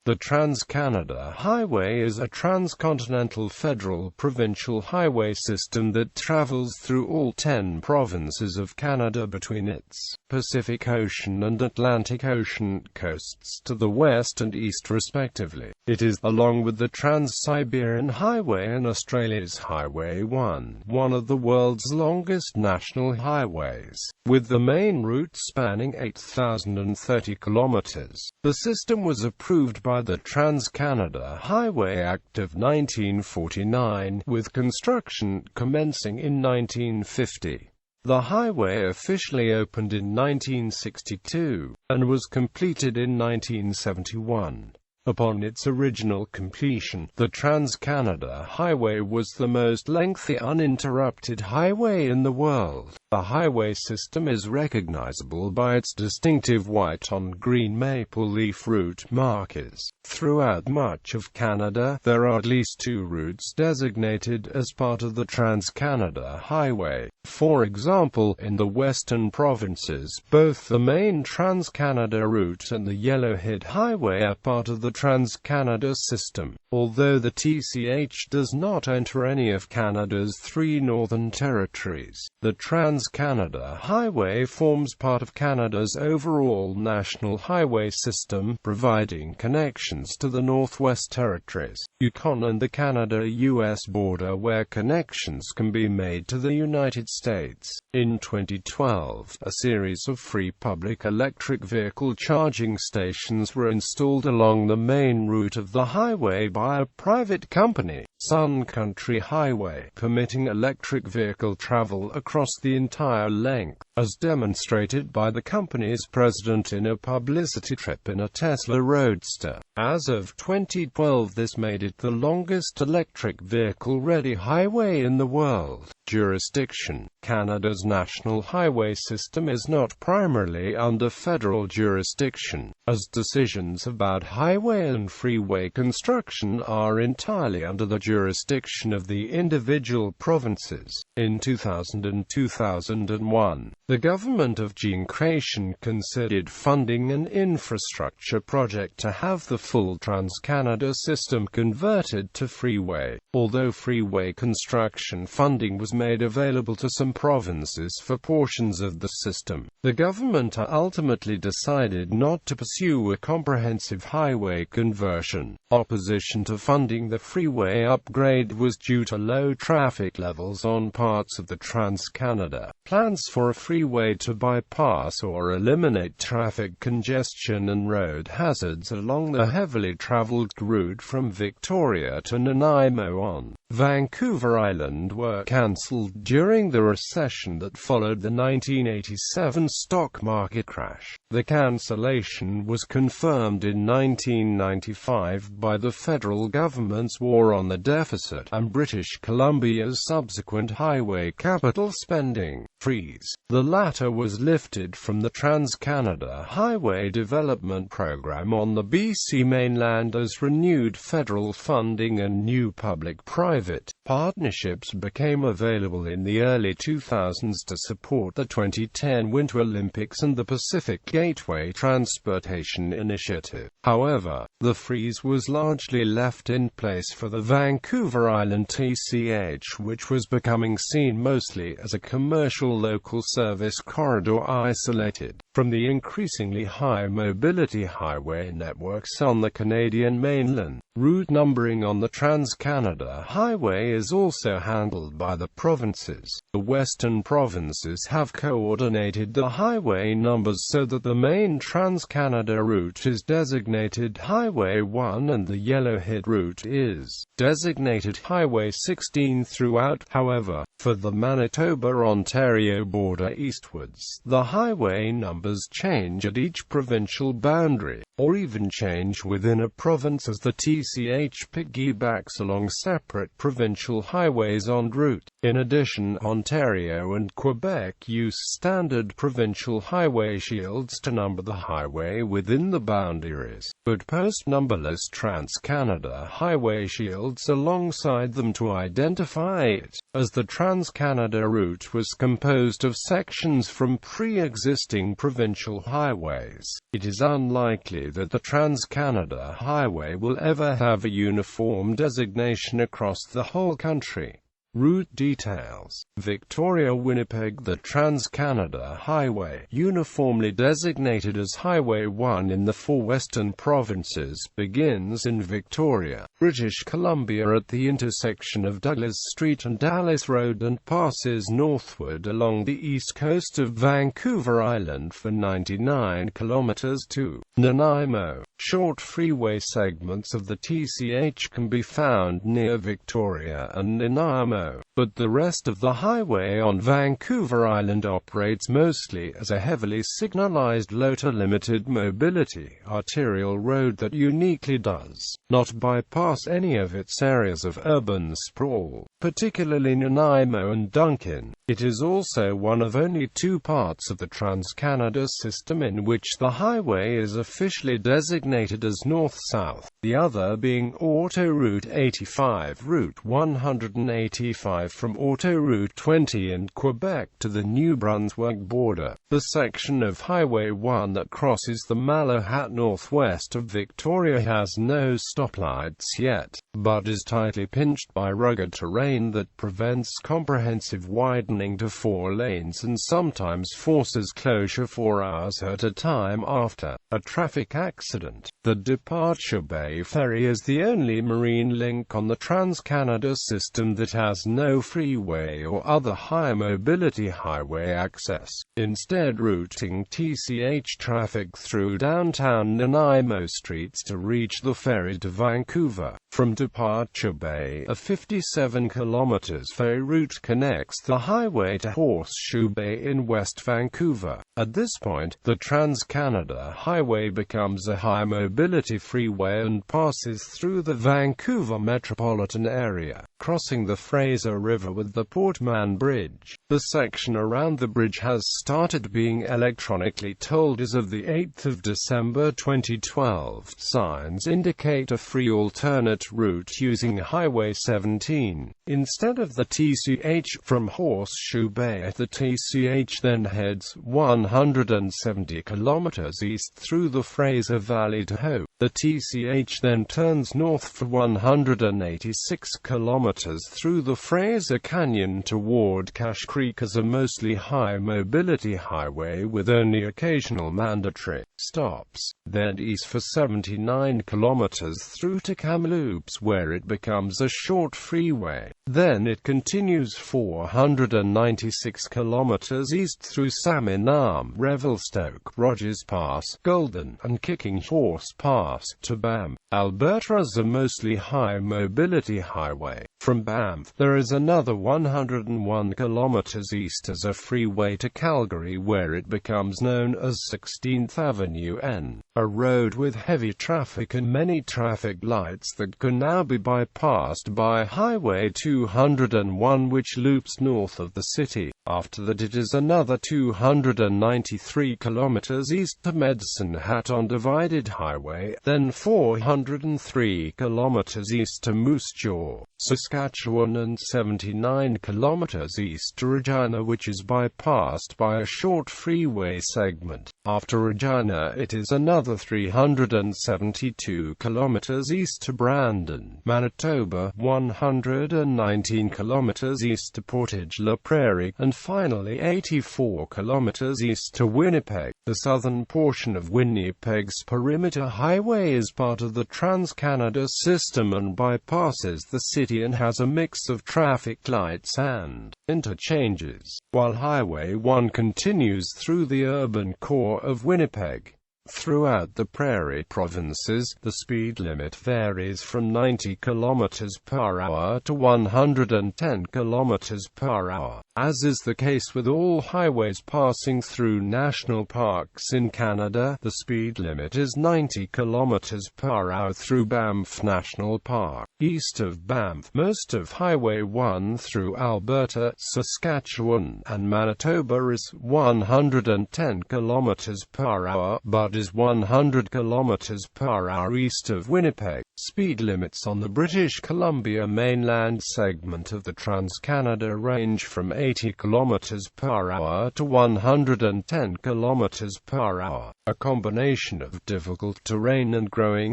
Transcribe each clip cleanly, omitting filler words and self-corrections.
The Trans-Canada Highway is a transcontinental federal-provincial highway system that travels through all 10 provinces of Canada between its Pacific Ocean and Atlantic Ocean coasts to the west and east respectively. It is, along with the Trans-Siberian Highway and Australia's Highway 1, one of the world's longest national highways, with the main route spanning 8,030 kilometers. The system was approved by the Trans-Canada Highway Act of 1949, with construction commencing in 1950. The highway officially opened in 1962, and was completed in 1971. Upon its original completion, the Trans-Canada Highway was the most lengthy uninterrupted highway in the world. The highway system is recognizable by its distinctive white-on-green maple leaf route markers. Throughout much of Canada, there are at least 2 routes designated as part of the Trans-Canada Highway. For example, in the western provinces, both the main Trans-Canada route and the Yellowhead Highway are part of the Trans-Canada system, although the TCH does not enter any of Canada's 3 northern territories. The Trans-Canada Highway forms part of Canada's overall national highway system, providing connections to the Northwest Territories, Yukon and the Canada-US border, where connections can be made to the United States. In 2012, a series of free public electric vehicle charging stations were installed along the main route of the highway by a private company, Sun Country Highway, permitting electric vehicle travel across the entire length, as demonstrated by the company's president in a publicity trip in a Tesla Roadster. As of 2012, this made it the longest electric vehicle-ready highway in the world. Jurisdiction: Canada's national highway system is not primarily under federal jurisdiction, as decisions about highway and freeway construction are entirely under the jurisdiction of the individual provinces. In 2000 and 2001, the government of Jean Chrétien considered funding an infrastructure project to have the full Trans-Canada system converted to freeway. Although freeway construction funding was made available to some provinces for portions of the system, the government ultimately decided not to pursue a comprehensive highway conversion. Opposition to funding the freeway upgrade was due to low traffic levels on parts of the Trans-Canada. Plans for a freeway to bypass or eliminate traffic congestion and road hazards along the heavily traveled route from Victoria to Nanaimo on Vancouver Island were cancelled during the recession that followed the 1987 stock market crash. The cancellation was confirmed in 1995 by the federal government's war on the deficit and British Columbia's subsequent highway capital spending freeze. The latter was lifted from the Trans-Canada Highway Development Program on the BC mainland as renewed federal funding and new public-private partnerships became available in the early 2000s to support the 2010 Winter Olympics and the Pacific Gateway Transportation Initiative. However, the freeze was largely left in place for the Vancouver Island TCH, which was becoming seen mostly as a commercial local service corridor isolated from the increasingly high mobility highway networks on the Canadian mainland. Route numbering on the Trans-Canada Highway is also handled by the provinces. The western provinces have coordinated the highway numbers so that the main Trans-Canada route is designated Highway 1 and the Yellowhead route is designated Highway 16 throughout. However, for the Manitoba-Ontario border eastwards, the highway numbers change at each provincial boundary, or even change within a province as the TCH piggybacks along separate provincial highways en route. In addition, Ontario and Quebec use standard provincial highway shields to number the highway within the boundaries, but post numberless Trans-Canada highway shields alongside them to identify it. As the Trans-Canada route was composed of sections from pre-existing provincial highways, it is unlikely unlikely that the Trans-Canada Highway will ever have a uniform designation across the whole country. Route details. Victoria-Winnipeg. The Trans-Canada Highway, uniformly designated as Highway 1 in the 4 western provinces, begins in Victoria, British Columbia at the intersection of Douglas Street and Dallas Road and passes northward along the east coast of Vancouver Island for 99 kilometers to Nanaimo. Short freeway segments of the TCH can be found near Victoria and Nanaimo, but the rest of the highway on Vancouver Island operates mostly as a heavily signalized low-to-limited mobility arterial road that uniquely does not bypass any of its areas of urban sprawl, particularly Nanaimo and Duncan. It is also one of only 2 parts of the Trans-Canada system in which the highway is officially designated as north-south, the other being Autoroute 85, Route 185 from Autoroute 20 in Quebec to the New Brunswick border. The section of Highway 1 that crosses the Malahat northwest of Victoria has no stoplights yet, but is tightly pinched by rugged terrain that prevents comprehensive widening to 4 lanes and sometimes forces closure for hours at a time after a traffic accident. The Departure Bay Ferry is the only marine link on the Trans-Canada system that has no freeway or other high-mobility highway access, instead routing TCH traffic through downtown Nanaimo streets to reach the ferry to Vancouver. From Departure Bay, a 57 km ferry route connects the highway to Horseshoe Bay in West Vancouver. At this point, the Trans-Canada Highway becomes a high-mobility freeway and passes through the Vancouver metropolitan area, crossing the Fraser River with the Port Mann Bridge. The section around the bridge has started being electronically tolled as of the 8th of December 2012. Signs indicate a free alternate route using Highway 17. Instead of the TCH from Horseshoe Bay, the TCH then heads 170 kilometers east through the Fraser Valley to Hope. The TCH then turns north for 186 kilometers through the Fraser Canyon toward Cache Creek as a mostly high-mobility highway with only occasional mandatory stops, then east for 79 kilometers through to Kamloops where it becomes a short freeway. Then it continues 496 kilometers east through Salmon Arm, Revelstoke, Rogers Pass, Golden, and Kicking Horse Pass to Banff, Alberta as a mostly high-mobility highway. From Banff, there is another 101 kilometers east as a freeway to Calgary where it becomes known as 16th Avenue N, a road with heavy traffic and many traffic lights that can now be bypassed by Highway 201 which loops north of the city. After that it is another 293 kilometers east to Medicine Hat on Divided Highway, then 403 kilometers east to Moose Jaw, Saskatchewan and 79 kilometers east to Regina which is bypassed by a short freeway segment. After Regina it is another 372 kilometers east to Brandon, Manitoba, 119 kilometers east to Portage la Prairie, and finally 84 kilometers east to Winnipeg. The southern portion of Winnipeg's Perimeter Highway is part of the Trans-Canada system and bypasses the city and has a mix of traffic lights and interchanges, while Highway 1 continues through the urban core of Winnipeg. Throughout the Prairie provinces, the speed limit varies from 90 km per hour to 110 km per hour. As is the case with all highways passing through national parks in Canada, the speed limit is 90 km per hour through Banff National Park. East of Banff, most of Highway 1 through Alberta, Saskatchewan, and Manitoba is 110 km per hour, but is 100 km per hour east of Winnipeg. Speed limits on the British Columbia mainland segment of the Trans-Canada range from 80 km/h to 110 km/h. A combination of difficult terrain and growing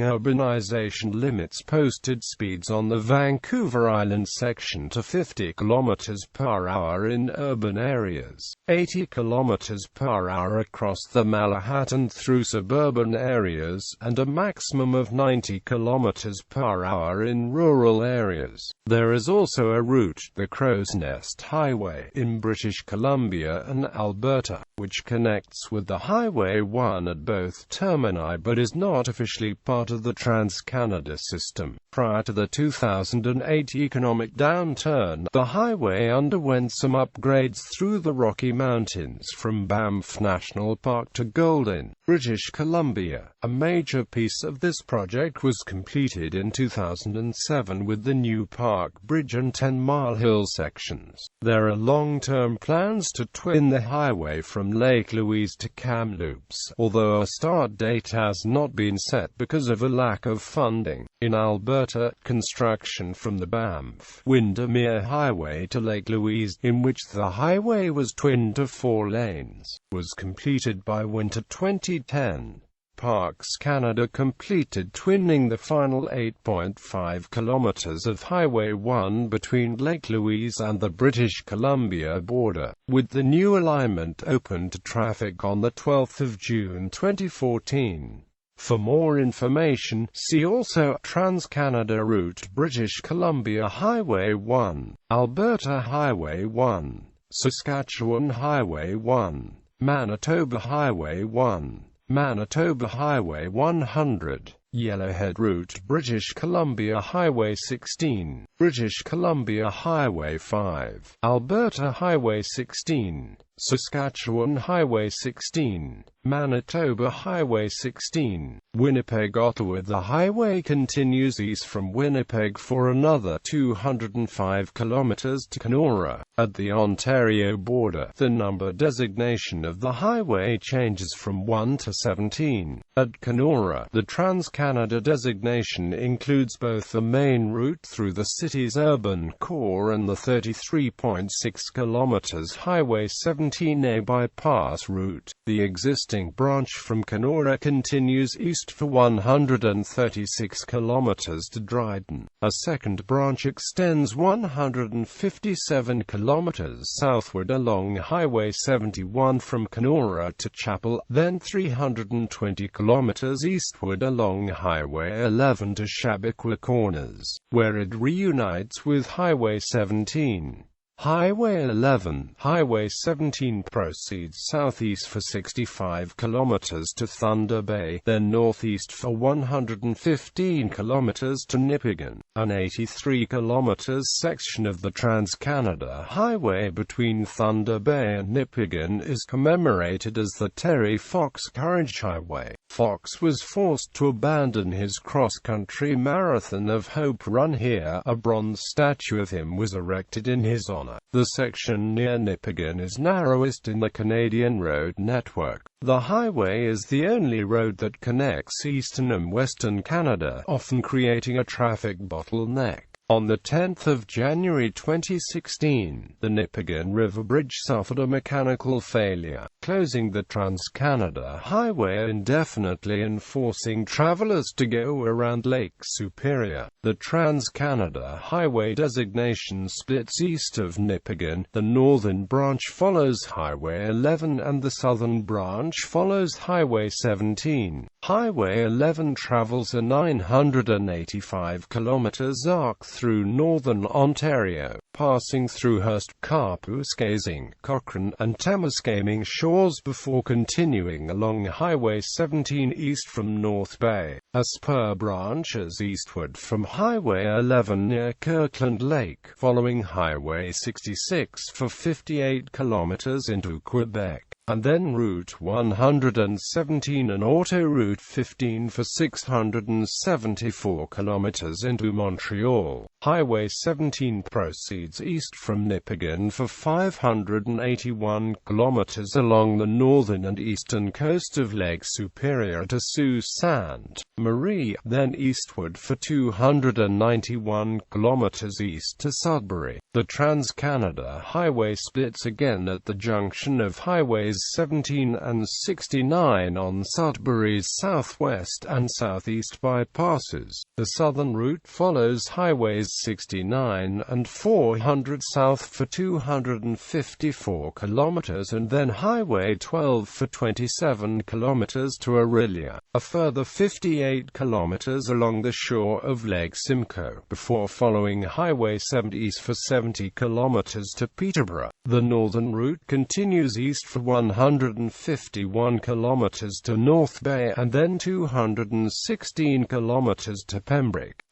urbanization limits posted speeds on the Vancouver Island section to 50 km/h in urban areas, 80 km/h across the Manhattan through suburban areas, and a maximum of 90 km/h in rural areas. There is also a route, the Crow's Nest Highway, in British Columbia and Alberta, which connects with the Highway 1 at both termini but is not officially part of the Trans-Canada system. Prior to the 2008 economic downturn, the highway underwent some upgrades through the Rocky Mountains from Banff National Park to Golden, British Columbia. A major piece of this project was completed in 2007 with the new Park Bridge and 10-mile hill sections. There are long-term plans to twin the highway from Lake Louise to Kamloops, although a start date has not been set because of a lack of funding. In Alberta, construction from the Banff-Windermere Highway to Lake Louise, in which the highway was twinned to 4 lanes, was completed by winter 2010. Parks Canada completed twinning the final 8.5 kilometers of Highway 1 between Lake Louise and the British Columbia border, with the new alignment open to traffic on the 12th of June 2014. For more information, see also Trans-Canada Route, British Columbia Highway 1, Alberta Highway 1, Saskatchewan Highway 1, Manitoba Highway 1, Manitoba Highway 100, Yellowhead Route, British Columbia Highway 16, British Columbia Highway 5, Alberta Highway 16, Saskatchewan Highway 16, Manitoba Highway 16, Winnipeg, Ottawa. The highway continues east from Winnipeg for another 205 kilometers to Kenora, at the Ontario border. The number designation of the highway changes from 1 to 17. At Kenora, the Trans-Canada designation includes both the main route through the city's urban core and the 33.6 kilometers Highway 17A bypass route. The existing branch from Kenora continues east for 136 kilometers to Dryden. A second branch extends 157 kilometers southward along Highway 71 from Kenora to Chapel, then 320 kilometers eastward along Highway 11 to Chappaqua Corners, where it reunites with Highway 17. Highway 11, Highway 17 proceeds southeast for 65 kilometers to Thunder Bay, then northeast for 115 kilometers to Nipigon. An 83 kilometers section of the Trans-Canada Highway between Thunder Bay and Nipigon is commemorated as the Terry Fox Courage Highway. Fox was forced to abandon his cross-country Marathon of Hope run here. A bronze statue of him was erected in his honor. The section near Nipigon is narrowest in the Canadian road network. The highway is the only road that connects eastern and western Canada, often creating a traffic bottleneck. On the 10th of January 2016, the Nipigon River Bridge suffered a mechanical failure, closing the Trans-Canada Highway indefinitely and forcing travelers to go around Lake Superior. The Trans-Canada Highway designation splits east of Nipigon. The northern branch follows Highway 11 and the southern branch follows Highway 17. Highway 11 travels a 985 kilometers arc through northern Ontario, passing through Hearst, Kapuskasing, Cochrane, and Temiskaming shores before continuing along Highway 17 east from North Bay. A spur branches eastward from Highway 11 near Kirkland Lake, following Highway 66 for 58 kilometers into Quebec. and then Route 117 and Autoroute 15 for 674 kilometers into Montreal. Highway 17 proceeds east from Nipigon for 581 kilometers along the northern and eastern coast of Lake Superior to Sault Ste. Marie, then eastward for 291 kilometers east to Sudbury. The Trans-Canada Highway splits again at the junction of Highways 17 and 69 on Sudbury's southwest and southeast bypasses. The southern route follows Highways 69 and 400 south for 254 kilometers and then Highway 12 for 27 kilometers to Orillia, a further 58 kilometers along the shore of Lake Simcoe, before following Highway 70 east for 70 kilometers to Peterborough. The northern route continues east for 151 kilometers to North Bay and then 216 kilometers to Pembroke.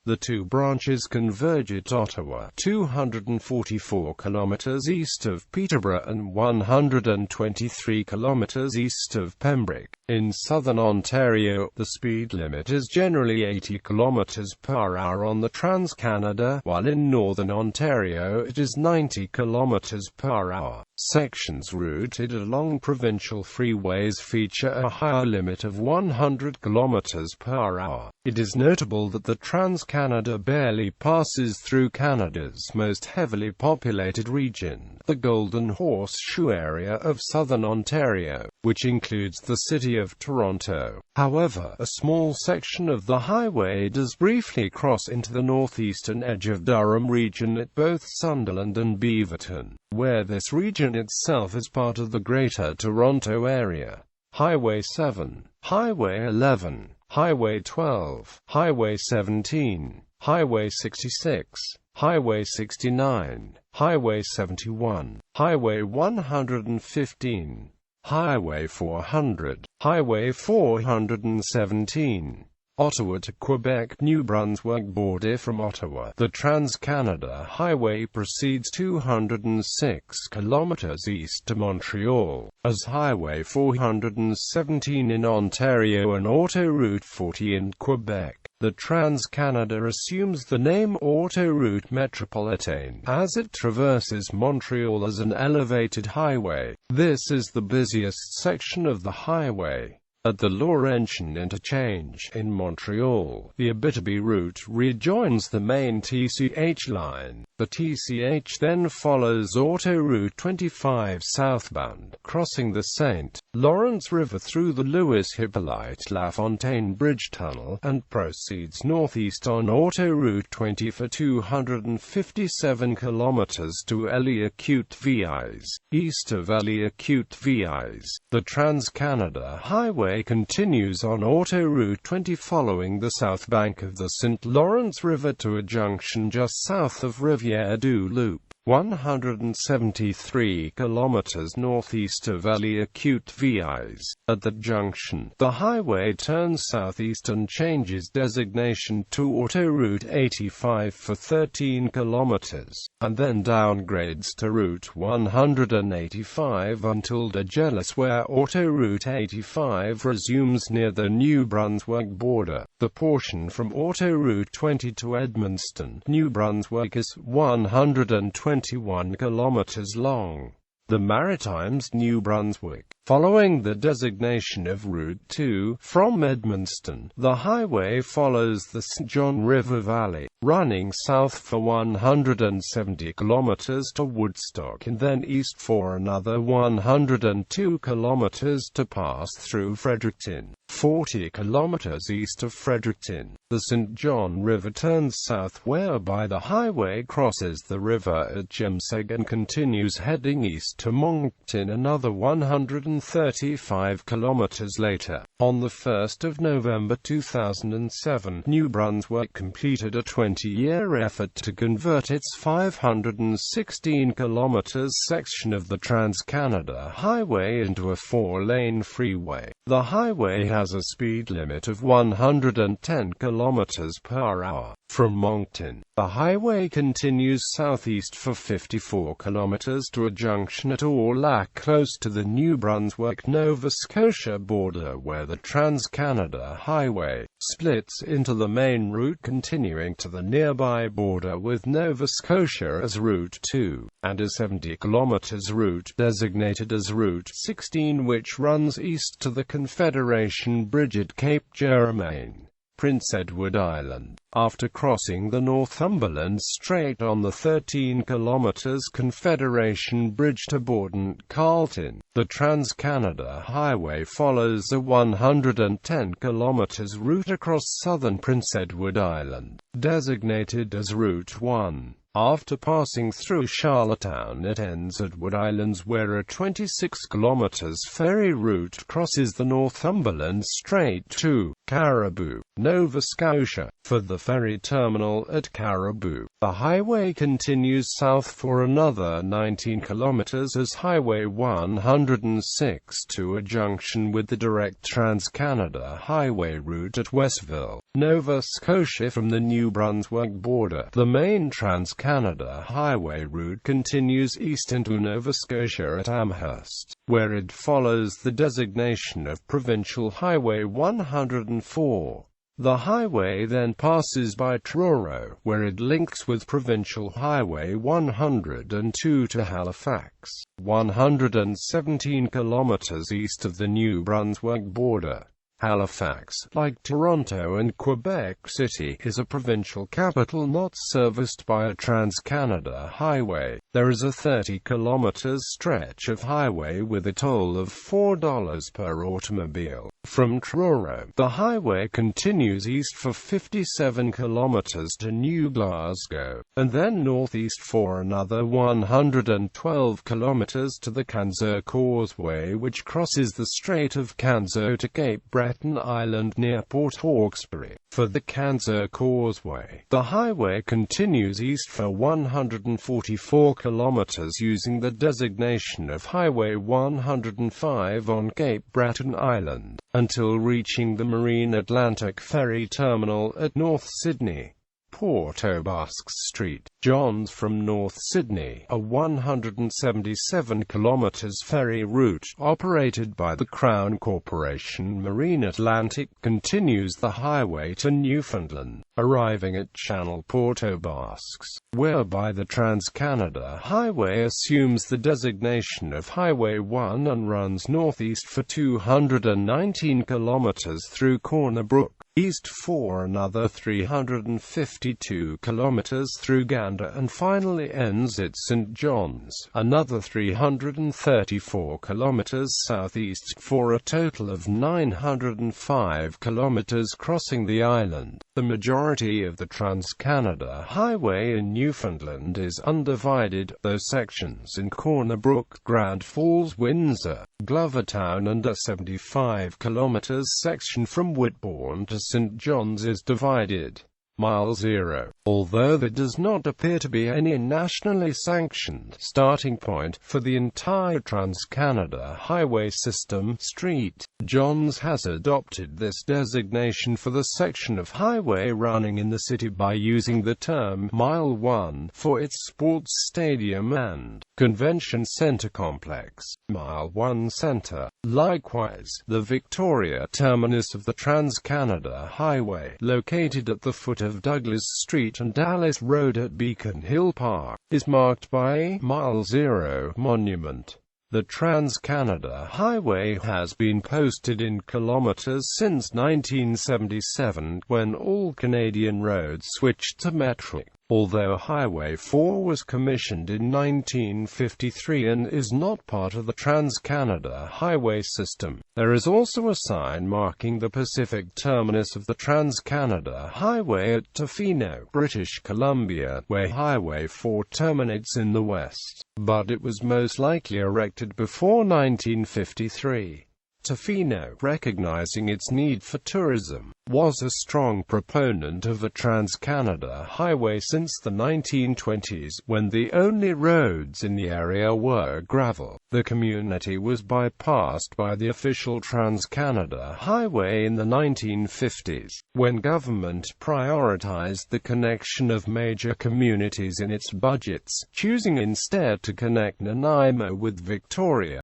The two branches converge at Ottawa, 244 kilometers east of Peterborough and 123 kilometers east of Pembroke. In southern Ontario, the speed limit is generally 80 kilometers per hour on the Trans-Canada, while in northern Ontario it is 90 kilometers per hour. Sections routed along provincial freeways feature a higher limit of 100 kilometers per hour. It is notable that the Trans-Canada barely passes through Canada's most heavily populated region, the Golden Horseshoe area of southern Ontario, which includes the city of Toronto. However, a small section of the highway does briefly cross into the northeastern edge of Durham region at both Sunderland and Beaverton, where this region itself is part of the Greater Toronto Area. Highway 7, Highway 11, Highway 12, Highway 17, Highway 66, Highway 69, Highway 71, Highway 115, Highway 400, Highway 417, Ottawa to Quebec, New Brunswick border from Ottawa. The Trans-Canada Highway proceeds 206 kilometers east to Montreal, as Highway 417 in Ontario and Autoroute 40 in Quebec. The Trans-Canada assumes the name Autoroute Métropolitaine, as it traverses Montreal as an elevated highway. This is the busiest section of the highway. At the Laurentian interchange in Montreal, the Abitibi route rejoins the main TCH line. The TCH then follows Autoroute 25 southbound, crossing the St. Lawrence River through the Louis-Hippolyte-LaFontaine Bridge Tunnel, and proceeds northeast on Autoroute 20 for 257 kilometers to Eliacute-Vies. East of Eliacute-Vies, the Trans-Canada Highway continues on Autoroute 20 following the south bank of the St. Lawrence River to a junction just south of Rivière-du-Loup, 173 kilometers northeast of Eliacute-Vies. At the junction, the highway turns southeast and changes designation to Autoroute 85 for 13 kilometers, and then downgrades to Route 185 until De Gelis, where Autoroute 85 resumes near the New Brunswick border. The portion from Autoroute 20 to Edmundston, New Brunswick is 121 kilometers long. The Maritimes, New Brunswick. Following the designation of Route 2, from Edmundston, the highway follows the St. John River Valley, running south for 170 kilometers to Woodstock and then east for another 102 kilometers to pass through Fredericton. 40 kilometers east of Fredericton, the St. John River turns south whereby the highway crosses the river at Jemseg and continues heading east to Moncton another 135 kilometers later. On the 1st of November 2007, New Brunswick completed a 20-year effort to convert its 516 kilometers section of the Trans-Canada Highway into a 4-lane freeway. The highway has a speed limit of 110 kilometers per hour. From Moncton, the highway continues southeast for 54 kilometers to a junction at Orlac close to the New Brunswick-Nova Scotia border, where the Trans-Canada Highway splits into the main route continuing to the nearby border with Nova Scotia as Route 2, and a 70 kilometers route designated as Route 16 which runs east to the Confederation Bridge at Cape Germain, Prince Edward Island. After crossing the Northumberland Strait on the 13 km Confederation Bridge to Borden, Carlton, the Trans-Canada Highway follows a 110 km route across southern Prince Edward Island, designated as Route 1. After passing through Charlottetown, it ends at Wood Islands, where a 26 km ferry route crosses the Northumberland Strait to Caribou, Nova Scotia. For the ferry terminal at Caribou, the highway continues south for another 19 km as Highway 106 to a junction with the direct Trans-Canada Highway route at Westville, Nova Scotia. From the New Brunswick border, the main Trans-Canada Highway route continues east into Nova Scotia at Amherst, where it follows the designation of Provincial Highway 104. The highway then passes by Truro, where it links with Provincial Highway 102 to Halifax, 117 kilometers east of the New Brunswick border. Halifax, like Toronto and Quebec City, is a provincial capital not serviced by a Trans-Canada Highway. There is a 30 km stretch of highway with a toll of $4 per automobile. From Truro, the highway continues east for 57 km to New Glasgow, and then northeast for another 112 km to the Canso Causeway, which crosses the Strait of Canso to Cape Breton Island near Port Hawkesbury. For the Canso Causeway, the highway continues east for 144 km using the designation of Highway 105 on Cape Breton Island, until reaching the Marine Atlantic Ferry Terminal at North Sydney. Port aux Basques Street, Johns. From North Sydney, a 177 km ferry route operated by the Crown Corporation Marine Atlantic continues the highway to Newfoundland, arriving at Channel Port aux Basques, whereby the Trans-Canada Highway assumes the designation of Highway 1 and runs northeast for 219 km through Corner Brook, east for another 352 km through Gander, and finally ends at St. John's, another 334 km southeast, for a total of 905 km crossing the island. The majority of the Trans-Canada Highway in Newfoundland is undivided, though sections in Corner Brook, Grand Falls, Windsor, Glovertown, and a 75 km section from Whitbourne to St. John's is divided. Mile Zero. Although there does not appear to be any nationally sanctioned starting point for the entire Trans-Canada Highway system, St. John's has adopted this designation for the section of highway running in the city by using the term Mile 1 for its sports stadium and convention center complex, Mile 1 Center. Likewise, the Victoria terminus of the Trans-Canada Highway, located at the foot of Douglas Street and Dallas Road at Beacon Hill Park, is marked by a Mile Zero monument. The Trans-Canada Highway has been posted in kilometers since 1977, when all Canadian roads switched to metric. Although Highway 4 was commissioned in 1953 and is not part of the Trans-Canada Highway system, there is also a sign marking the Pacific terminus of the Trans-Canada Highway at Tofino, British Columbia, where Highway 4 terminates in the west, but it was most likely erected before 1953. Tofino, recognizing its need for tourism, was a strong proponent of a Trans-Canada highway since the 1920s, when the only roads in the area were gravel. The community was bypassed by the official Trans-Canada Highway in the 1950s, when government prioritized the connection of major communities in its budgets, choosing instead to connect Nanaimo with Victoria.